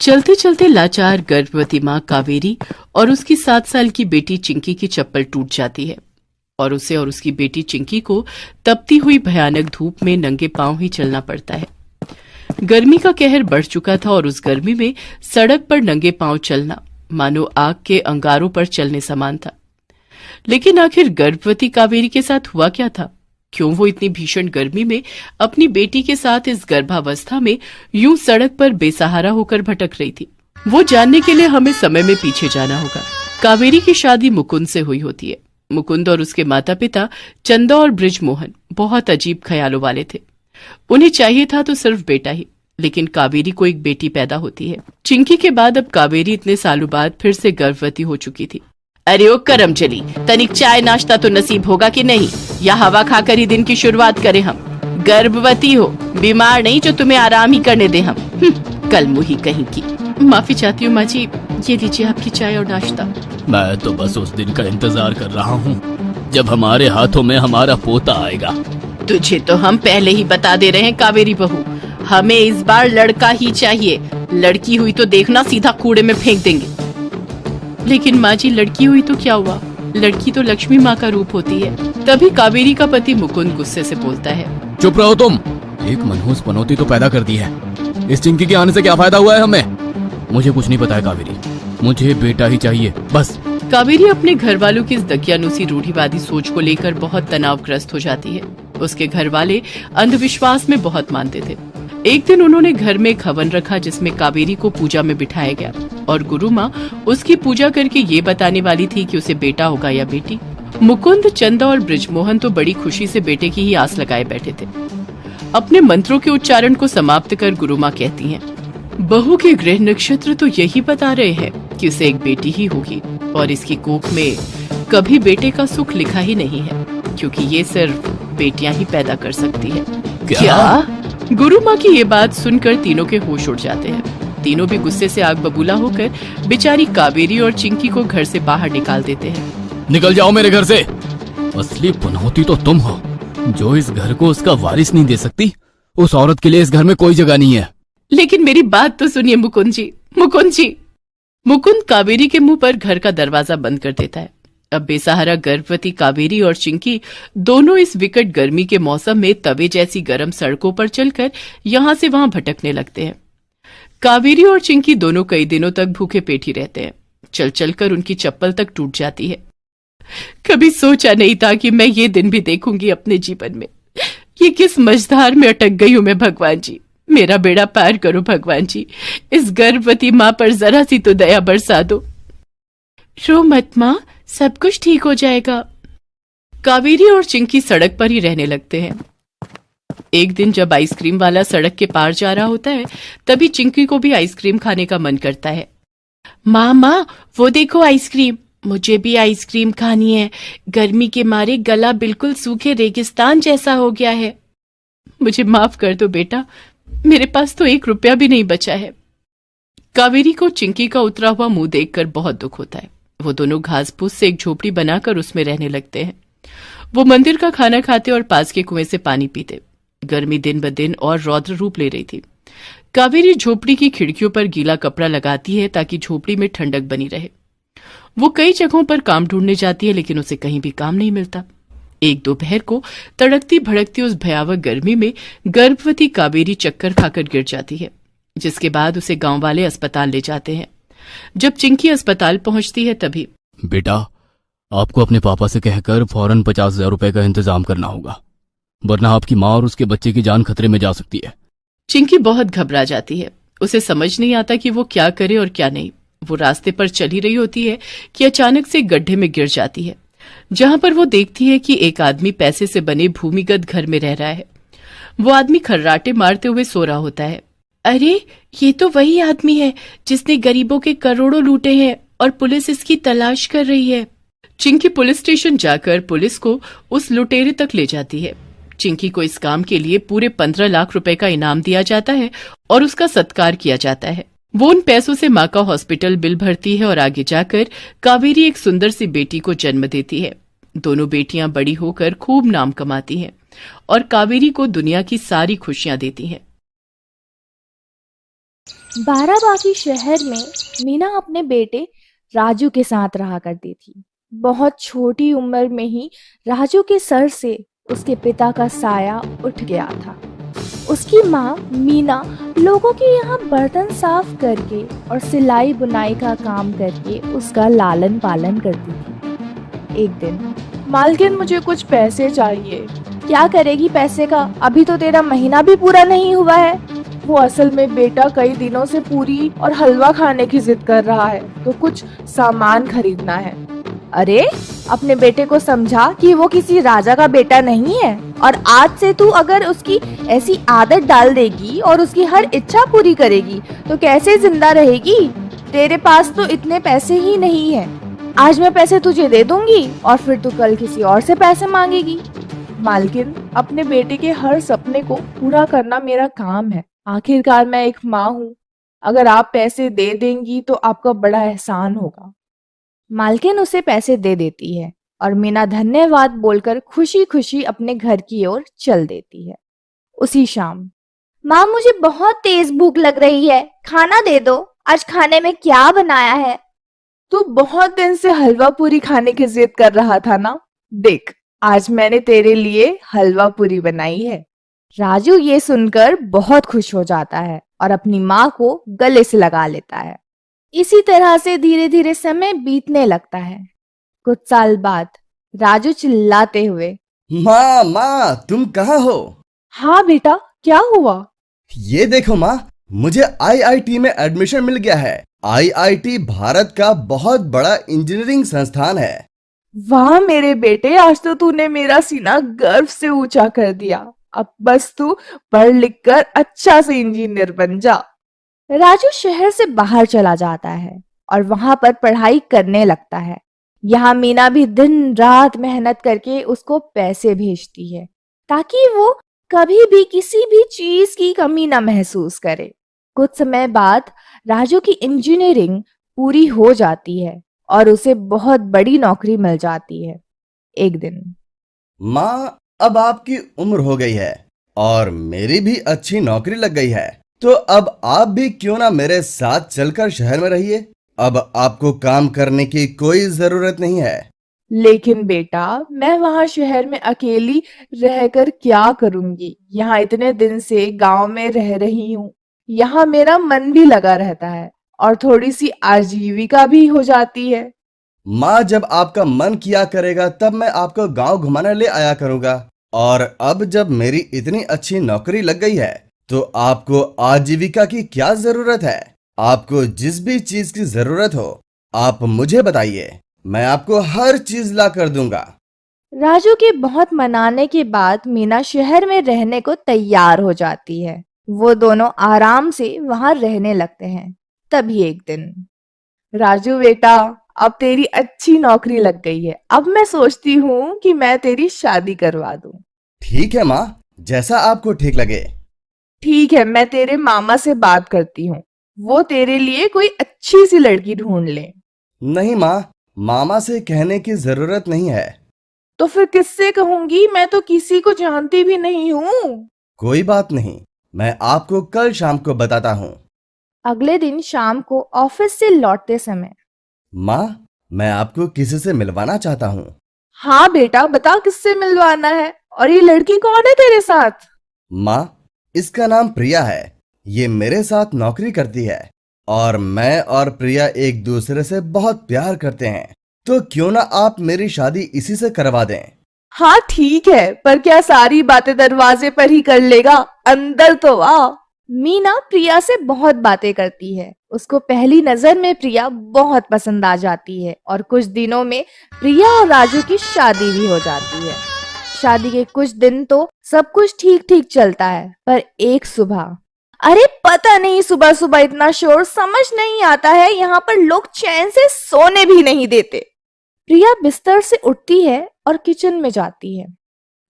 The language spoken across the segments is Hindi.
चलते चलते लाचार गर्भवती माँ कावेरी और उसकी 7 साल की बेटी चिंकी की चप्पल टूट जाती है और उसे और उसकी बेटी चिंकी को तपती हुई भयानक धूप में नंगे पांव ही चलना पड़ता है। गर्मी का कहर बढ़ चुका था और उस गर्मी में सड़क पर नंगे पांव चलना मानो आग के अंगारों पर चलने समान था। लेकिन आखिर गर्भवती कावेरी के साथ हुआ क्या था? क्यों वो इतनी भीषण गर्मी में अपनी बेटी के साथ इस गर्भावस्था में यूं सड़क पर बेसहारा होकर भटक रही थी? वो जानने के लिए हमें समय में पीछे जाना होगा। कावेरी की शादी मुकुंद से हुई होती है। मुकुंद और उसके माता पिता चंदा और बृजमोहन बहुत अजीब ख्यालों वाले थे। उन्हें चाहिए था तो सिर्फ बेटा ही, लेकिन कावेरी को एक बेटी पैदा होती है। चिंकी के बाद अब कावेरी इतने सालों बाद फिर से गर्भवती हो चुकी थी। अरे ओ करम चली, तनिक चाय नाश्ता तो नसीब होगा कि नहीं, या हवा खाकर ही दिन की शुरुआत करें हम। गर्भवती हो, बीमार नहीं जो तुम्हें आराम ही करने दे हम। कल मुही कहीं की। माफी चाहती हूँ माँ जी, ये लीजिए आपकी चाय और नाश्ता। मैं तो बस उस दिन का इंतजार कर रहा हूँ जब हमारे हाथों में हमारा पोता आएगा। तुझे तो हम पहले ही बता दे रहे हैं कावेरी बहू, हमें इस बार लड़का ही चाहिए। लड़की हुई तो देखना सीधा कूड़े में फेंक देंगे। लेकिन माँ जी, लड़की हुई तो क्या हुआ? लड़की तो लक्ष्मी माँ का रूप होती है। तभी कावेरी का पति मुकुंद गुस्से से बोलता है, चुप रहो तुम, एक मनहूस पनौती तो पैदा कर दी है। इस चिंकी के आने से क्या फायदा हुआ है हमें? मुझे कुछ नहीं पता है कावेरी, मुझे बेटा ही चाहिए बस। कावेरी अपने घर वालों की इस दकियानुसी रूढ़िवादी सोच को लेकर बहुत तनावग्रस्त हो जाती है। उसके घर वाले अंधविश्वास में बहुत मानते थे। एक दिन उन्होंने घर में एक हवन रखा जिसमें कावेरी को पूजा में बिठाया गया और गुरु माँ उसकी पूजा करके ये बताने वाली थी कि उसे बेटा होगा या बेटी। मुकुंद, चंदा और बृजमोहन तो बड़ी खुशी से बेटे की ही आस लगाए बैठे थे। अपने मंत्रों के उच्चारण को समाप्त कर गुरु माँ कहती हैं, बहू के ग्रह नक्षत्र तो यही बता रहे हैं कि उसे एक बेटी ही होगी और इसकी कोख में कभी बेटे का सुख लिखा ही नहीं है, क्योंकि ये सिर्फ बेटियां ही पैदा कर सकती है। क्या? गुरु माँ की ये बात सुनकर तीनों के होश उड़ जाते हैं। तीनों भी गुस्से से आग बबूला होकर बेचारी कावेरी और चिंकी को घर से बाहर निकाल देते हैं। निकल जाओ मेरे घर से। असली पनौती तो तुम हो जो इस घर को उसका वारिस नहीं दे सकती। उस औरत के लिए इस घर में कोई जगह नहीं है। लेकिन मेरी बात तो सुनिए मुकुंद जी, मुकुंद जी। मुकुंद कावेरी के मुंह पर घर का दरवाजा बंद कर देता है। अब बेसहारा गर्भवती कावेरी और चिंकी दोनों इस विकट गर्मी के मौसम में तवे जैसी गर्म सड़कों पर चलकर यहाँ से वहां भटकने लगते हैं। कावेरी और चिंकी दोनों कई दिनों तक भूखे पेट ही रहते हैं। चल चलकर उनकी चप्पल तक टूट जाती है। कभी सोचा नहीं था कि मैं ये दिन भी देखूंगी अपने जीवन में। ये किस मझधार में अटक गई हूं मैं भगवान जी। मेरा बेड़ा पार करो भगवान जी। इस गर्भवती माँ पर जरा सी तो दया बरसा दो। रो मत माँ, सब कुछ ठीक हो जाएगा। कावेरी और चिंकी सड़क पर ही रहने लगते हैं। एक दिन जब आइसक्रीम वाला सड़क के पार जा रहा होता है, तभी चिंकी को भी आइसक्रीम खाने का मन करता है। माँ, वो देखो आइसक्रीम, मुझे भी आइसक्रीम खानी है। गर्मी के मारे गला बिल्कुल सूखे रेगिस्तान जैसा हो गया है। मुझे माफ कर दो बेटा, मेरे पास तो 1 रुपया भी नहीं बचा है। कावेरी को चिंकी का उतरा हुआ मुंह देखकर बहुत दुख होता है। वो दोनों घास फूस से एक झोपड़ी बनाकर उसमें रहने लगते हैं। वो मंदिर का खाना खाते और पास के कुएं से पानी पीते। गर्मी दिन ब दिन और रौद्र रूप ले रही थी। कावेरी झोपड़ी की खिड़कियों पर गीला कपड़ा लगाती है ताकि झोपड़ी में ठंडक बनी रहे। वो कई जगहों पर काम ढूंढने जाती है, लेकिन उसे कहीं भी काम नहीं मिलता। एक दोपहर को तड़कती भड़कती उस भयावह गर्मी में गर्भवती कावेरी चक्कर खाकर गिर जाती है, जिसके बाद उसे गांव वाले अस्पताल ले जाते हैं। जब चिंकी अस्पताल पहुंचती है तभी, बेटा, आपको अपने पापा से कहकर फौरन 50,000 रुपए का इंतजाम करना होगा, वरना आपकी माँ और उसके बच्चे की जान खतरे में जा सकती है। चिंकी बहुत घबरा जाती है। उसे समझ नहीं आता कि वो क्या करे और क्या नहीं। वो रास्ते पर चल ही रही होती है कि अचानक से गड्ढे में गिर जाती है, जहां पर वो देखती है कि एक आदमी पैसे से बने भूमिगत घर में रह रहा है। वो आदमी खर्राटे मारते हुए सो रहा होता है। अरे, ये तो वही आदमी है जिसने गरीबों के करोड़ों लूटे हैं और पुलिस इसकी तलाश कर रही है। चिंकी पुलिस स्टेशन जाकर पुलिस को उस लुटेरे तक ले जाती है। चिंकी को इस काम के लिए पूरे 15 लाख रुपए का इनाम दिया जाता है और उसका सत्कार किया जाता है। वो उन पैसों से माँ का हॉस्पिटल बिल भरती है और आगे जाकर कावेरी एक सुंदर सी बेटी को जन्म देती है। दोनों बेटियां बड़ी होकर खूब नाम कमाती हैं और कावेरी को दुनिया की सारी खुशियां देती हैं। बाराबांकी शहर में मीना अपने बेटे राजू के साथ रहा करती थी। बहुत छोटी उम्र में ही राजू के सर से उसके पिता का साया उठ गया था। उसकी माँ मीना लोगों के यहाँ बर्तन साफ करके और सिलाई बुनाई का काम करके उसका लालन पालन करती थी। एक दिन, मालकिन मुझे कुछ पैसे चाहिए। क्या करेगी पैसे का? अभी तो तेरा महीना भी पूरा नहीं हुआ है। वो असल में बेटा कई दिनों से पूरी और हलवा खाने की जिद कर रहा है, तो कुछ सामान खरीदना है। अरे, अपने बेटे को समझा कि वो किसी राजा का बेटा नहीं है, और आज से तू अगर उसकी ऐसी आदत डाल देगी और उसकी हर इच्छा पूरी करेगी तो कैसे जिंदा रहेगी? तेरे पास तो इतने पैसे ही नहीं है। आज मैं पैसे तुझे दे दूंगी और फिर तू कल किसी और से पैसे मांगेगी। मालकिन, अपने बेटे के हर सपने को पूरा करना मेरा काम है। आखिरकार मैं एक माँ हूँ। अगर आप पैसे दे देंगी तो आपका बड़ा एहसान होगा। मालकिन उसे पैसे दे देती है और मीना धन्यवाद बोलकर खुशी खुशी अपने घर की ओर चल देती है। उसी शाम, माँ मुझे बहुत तेज भूख लग रही है, खाना दे दो। आज खाने में क्या बनाया है? तू बहुत दिन से हलवा पूरी खाने की जिद कर रहा था ना? देख, आज मैंने तेरे लिए हलवा पूरी बनाई है। राजू ये सुनकर बहुत खुश हो जाता है और अपनी माँ को गले से लगा लेता है। इसी तरह से धीरे धीरे समय बीतने लगता है। कुछ साल बाद राजू चिल्लाते हुए, माँ माँ, तुम कहाँ हो? हाँ बेटा, क्या हुआ? ये देखो माँ, मुझे आईआईटी में एडमिशन मिल गया है। आईआईटी भारत का बहुत बड़ा इंजीनियरिंग संस्थान है। वाह मेरे बेटे, आज तो तूने मेरा सीना गर्व से ऊंचा कर दिया। अब बस तू पढ़ लिख कर अच्छा से इंजीनियर बन जा। राजू शहर से बाहर चला जाता है और वहां पर पढ़ाई करने लगता है। यहाँ मीना भी दिन रात मेहनत करके उसको पैसे भेजती है ताकि वो कभी भी किसी भी चीज की कमी न महसूस करे। कुछ समय बाद राजू की इंजीनियरिंग पूरी हो जाती है और उसे बहुत बड़ी नौकरी मिल जाती है। एक दिन, माँ, अब आपकी उम्र हो गई है और मेरी भी अच्छी नौकरी लग गई है, तो अब आप भी क्यों ना मेरे साथ चलकर शहर में रहिए। अब आपको काम करने की कोई जरूरत नहीं है। लेकिन बेटा, मैं वहां शहर में अकेली रहकर क्या करूंगी? यहाँ इतने दिन से गांव में रह रही हूँ। यहाँ मेरा मन भी लगा रहता है और थोड़ी सी आजीविका भी हो जाती है। माँ, जब आपका मन किया करेगा तब मैं आपको गांव घुमाने ले आया करूंगा। और अब जब मेरी इतनी अच्छी नौकरी लग गई है तो आपको आजीविका की क्या जरूरत है? आपको जिस भी चीज की जरूरत हो आप मुझे बताइए, मैं आपको हर चीज ला कर दूंगा। राजू के बहुत मनाने के बाद मीना शहर में रहने को तैयार हो जाती है। वो दोनों आराम से वहां रहने लगते हैं। तभी एक दिन, राजू बेटा, अब तेरी अच्छी नौकरी लग गई है। अब मैं सोचती हूँ कि मैं तेरी शादी करवा दूं। ठीक है माँ, जैसा आपको ठीक लगे। ठीक है, मैं तेरे मामा से बात करती हूँ। वो तेरे लिए कोई अच्छी सी लड़की ढूंढ ले। नहीं माँ, मामा से कहने की जरूरत नहीं है। तो फिर किससे कहूंगी? मैं तो किसी को जानती भी नहीं हूँ। कोई बात नहीं, मैं आपको कल शाम को बताता हूँ। अगले दिन शाम को ऑफिस से लौटते समय, माँ, मैं आपको किसी से मिलवाना चाहता हूँ। हाँ बेटा, बता किससे मिलवाना है और ये लड़की कौन है तेरे साथ? माँ, इसका नाम प्रिया है। ये मेरे साथ नौकरी करती है और मैं और प्रिया एक दूसरे से बहुत प्यार करते हैं। तो क्यों ना आप मेरी शादी इसी से करवा दें। हाँ ठीक है, पर क्या सारी बातें दरवाजे पर ही कर लेगा? अंदर तो आ। मीना प्रिया से बहुत बातें करती है। उसको पहली नजर में प्रिया बहुत पसंद आ जाती है और कुछ दिनों में प्रिया और राजू की शादी भी हो जाती है। शादी के कुछ दिन तो सब कुछ ठीक ठीक चलता है, पर एक सुबह, अरे पता नहीं सुबह सुबह इतना शोर, समझ नहीं आता है। यहाँ पर लोग चैन से सोने भी नहीं देते। प्रिया बिस्तर से उठती है और किचन में जाती है।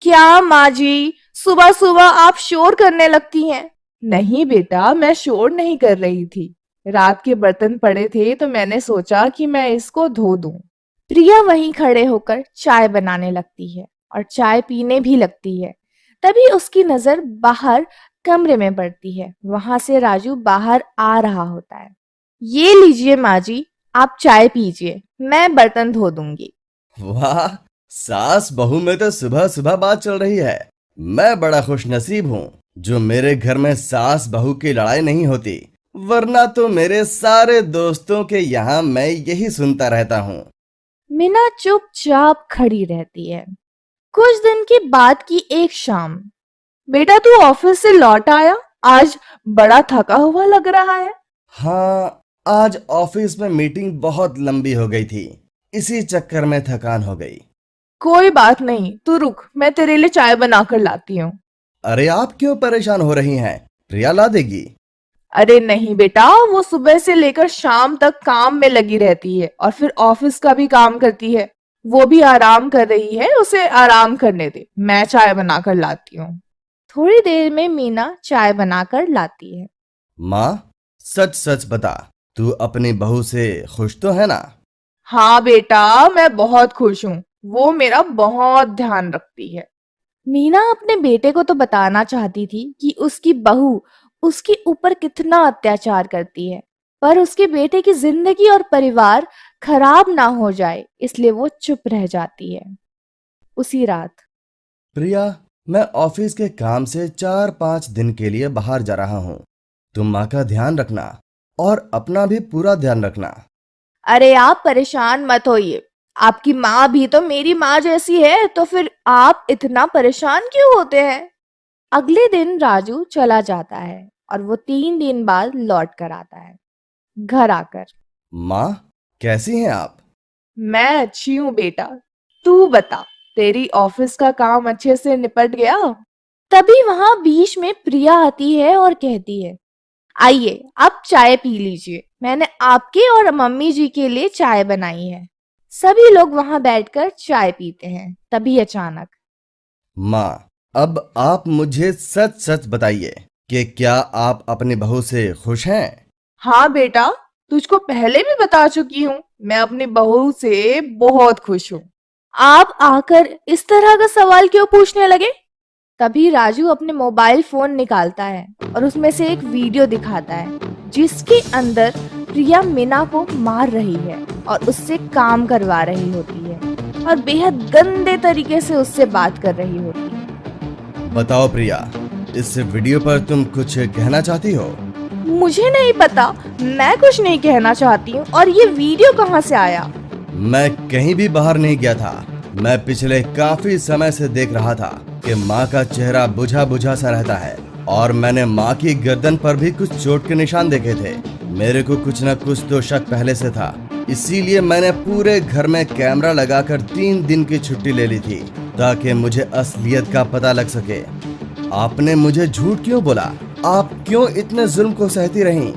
क्या माँ जी, सुबह सुबह आप शोर करने लगती हैं? नहीं बेटा, मैं शोर नहीं कर रही थी। रात के बर्तन पड़े थे तो मैंने सोचा कि मैं इसको धो दूं। प्रिया वहीं खड़े होकर चाय बनाने लगती है और चाय पीने भी लगती है। तभी उसकी नजर बाहर कमरे में बढ़ती है। वहां से राजू बाहर आ रहा होता है। ये लीजिए माँ जी, आप चाय पीजिए, मैं बर्तन धो दूंगी। वाह, सास बहू में तो सुबह सुबह बात चल रही है। मैं बड़ा खुशनसीब हूँ जो मेरे घर में सास बहू की लड़ाई नहीं होती, वरना तो मेरे सारे दोस्तों के यहाँ मैं यही सुनता रहता हूँ। मीना चुपचाप खड़ी रहती है। कुछ दिन के बाद की एक शाम, बेटा तू ऑफिस से लौट आया? आज बड़ा थका हुआ लग रहा है। हाँ, आज ऑफिस में मीटिंग बहुत लंबी हो गई थी, इसी चक्कर में थकान हो गई। कोई बात नहीं, तू रुक, मैं तेरे लिए चाय बनाकर लाती हूँ। अरे आप क्यों परेशान हो रही हैं? प्रिया ला देगी। अरे नहीं बेटा, वो सुबह से लेकर शाम तक काम में लगी रहती है और फिर ऑफिस का भी काम करती है। वो भी आराम कर रही है, उसे आराम करने दे, मैं चाय बनाकर लाती हूँ। थोड़ी देर में मीना चाय बनाकर लाती है। माँ, सच सच बता, तू अपनी बहू से खुश तो है ना? हाँ बेटा, मैं बहुत खुश हूँ, वो मेरा बहुत ध्यान रखती है। मीना अपने बेटे को तो बताना चाहती थी कि उसकी बहू उसके ऊपर कितना अत्याचार करती है, पर उसके बेटे की जिंदगी और परिवार खराब ना हो जाए, इसलिए वो चुप रह जाती है। उसी रात प्रिया, मैं ऑफिस के काम से 4-5 दिन के लिए बाहर जा रहा हूँ। तुम माँ का ध्यान रखना और अपना भी पूरा ध्यान रखना। अरे आप परेशान मत होइए, आपकी माँ भी तो मेरी माँ जैसी है, तो फिर आप इतना परेशान क्यों होते हैं? अगले दिन राजू चला जाता है और वो 3 दिन बाद लौट कर आता है। घर आकर, माँ, कैसी हैं आप? मैं अच्छी हूँ बेटा, तू बता, तेरी ऑफिस का काम अच्छे से निपट गया? तभी वहां बीच में प्रिया आती है और कहती है, आइए आप चाय पी लीजिए, मैंने आपके और मम्मी जी के लिए चाय बनाई है। सभी लोग वहां बैठकर चाय पीते हैं। तभी अचानक, माँ, अब आप मुझे सच सच बताइए कि क्या आप अपनी बहू से खुश हैं? हाँ बेटा, तुझको पहले भी बता चुकी हूँ, मैं अपनी बहू से बहुत खुश हूँ। आप आकर इस तरह का सवाल क्यों पूछने लगे? तभी राजू अपने मोबाइल फोन निकालता है और उसमें से एक वीडियो दिखाता है जिसके अंदर प्रिया मीना को मार रही है और उससे काम करवा रही होती है और बेहद गंदे तरीके से उससे बात कर रही होती है। बताओ प्रिया, इस वीडियो पर तुम कुछ कहना चाहती हो? मुझे नहीं पता, मैं कुछ नहीं कहना चाहती हूँ। और ये वीडियो कहाँ से आया? मैं कहीं भी बाहर नहीं गया था। मैं पिछले काफी समय से देख रहा था कि माँ का चेहरा बुझा बुझा सा रहता है और मैंने माँ की गर्दन पर भी कुछ चोट के निशान देखे थे। मेरे को कुछ न कुछ तो शक पहले से था, इसीलिए मैंने पूरे घर में कैमरा लगाकर 3 दिन की छुट्टी ले ली थी ताकि मुझे असलियत का पता लग सके। आपने मुझे झूठ क्यों बोला? आप क्यों इतने जुल्म को सहती रहीं?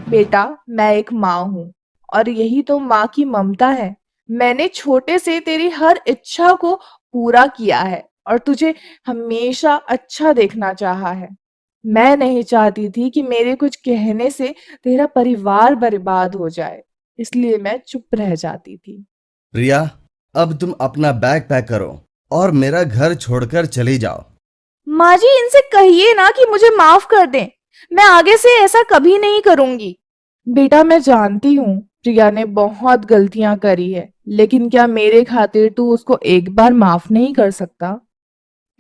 बेटा, मैं एक माँ हूँ और यही तो माँ की ममता है। मैंने छोटे से तेरी हर इच्छा को पूरा किया है और तुझे हमेशा अच्छा देखना चाहा है। मैं नहीं चाहती थी कि मेरे कुछ कहने से तेरा परिवार बर्बाद हो जाए, इसलिए मैं चुप रह जाती थी। प्रिया, अब तुम अपना बैग पैक करो और मेरा घर छोड़कर चली जाओ। माँ जी, इनसे कहिए ना कि मुझे माफ कर दें, मैं आगे से ऐसा कभी नहीं करूंगी। बेटा, मैं जानती हूँ प्रिया ने बहुत गलतियां करी है, लेकिन क्या मेरे खातिर तू उसको एक बार माफ नहीं कर सकता?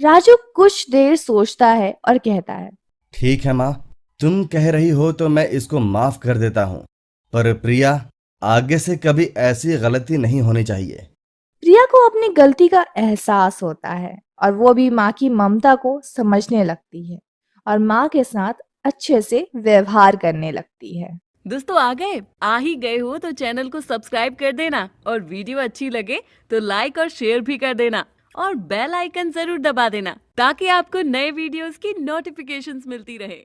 राजू कुछ देर सोचता है और कहता है, ठीक है माँ, तुम कह रही हो तो मैं इसको माफ कर देता हूँ, पर प्रिया, आगे से कभी ऐसी गलती नहीं होनी चाहिए। प्रिया को अपनी गलती का एहसास होता है और वो भी माँ की ममता को समझने लगती है और माँ के साथ अच्छे से व्यवहार करने लगती है। दोस्तों, आ ही गए हो तो चैनल को सब्सक्राइब कर देना और वीडियो अच्छी लगे तो लाइक और शेयर भी कर देना और बेल आइकन जरूर दबा देना ताकि आपको नए वीडियोस की नोटिफिकेशंस मिलती रहे।